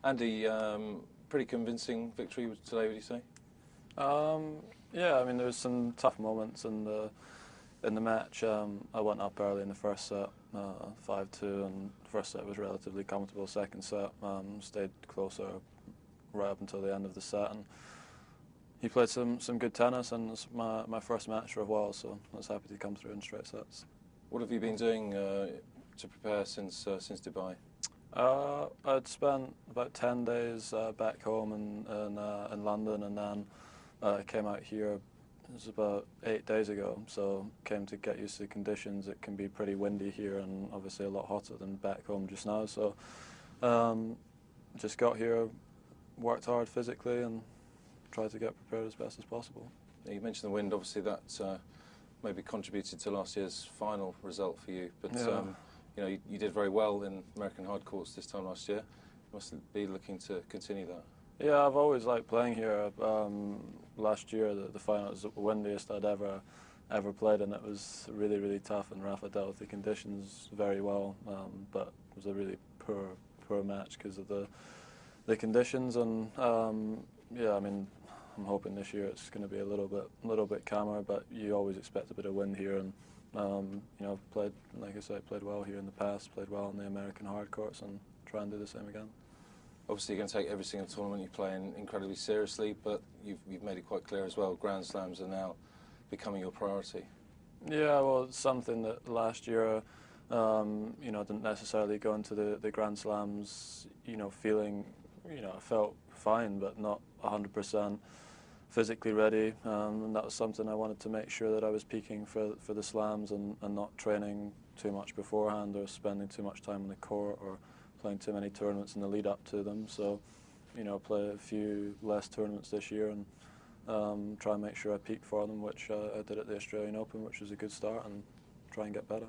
Andy, pretty convincing victory today, would you say? Yeah, I mean there was some tough moments in the match. I went up early in the first set, 5-2, and the first set was relatively comfortable. Second set, stayed closer right up until the end of the set, and he played some good tennis, and it's my first match for a while, so I was happy to come through in straight sets. What have you been doing to prepare since Dubai? I'd spent about 10 days back home in London, and then came out here. It was about 8 days ago, so came to get used to the conditions. It can be pretty windy here, and obviously a lot hotter than back home just now. So just got here, worked hard physically, and tried to get prepared as best as possible. You mentioned the wind. Obviously, that maybe contributed to last year's final result for you. But Yeah. you did very well in American hard courts this time last year. You must be looking to continue that. Yeah, I've always liked playing here. Last year, the final was the windiest I'd ever played, and it was really tough. And Rafa dealt with the conditions very well, but it was a really poor match because of the conditions. And yeah, I mean, I'm hoping this year it's going to be a little bit calmer, but you always expect a bit of wind here. And I've played, like I said, played well here in the past, played well in the American hard courts, and try and do the same again. Obviously, you're going to take every single tournament you play in incredibly seriously, but you've made it quite clear as well, Grand Slams are now becoming your priority. Yeah, well, it's something that last year, didn't necessarily go into the Grand Slams, feeling, I felt fine, but not 100% physically ready. And that was something I wanted to make sure that I was peaking for the Slams and not training too much beforehand or spending too much time on the court or playing too many tournaments in the lead up to them. So, play a few less tournaments this year and try and make sure I peak for them, which I did at the Australian Open, which was a good start, and try and get better.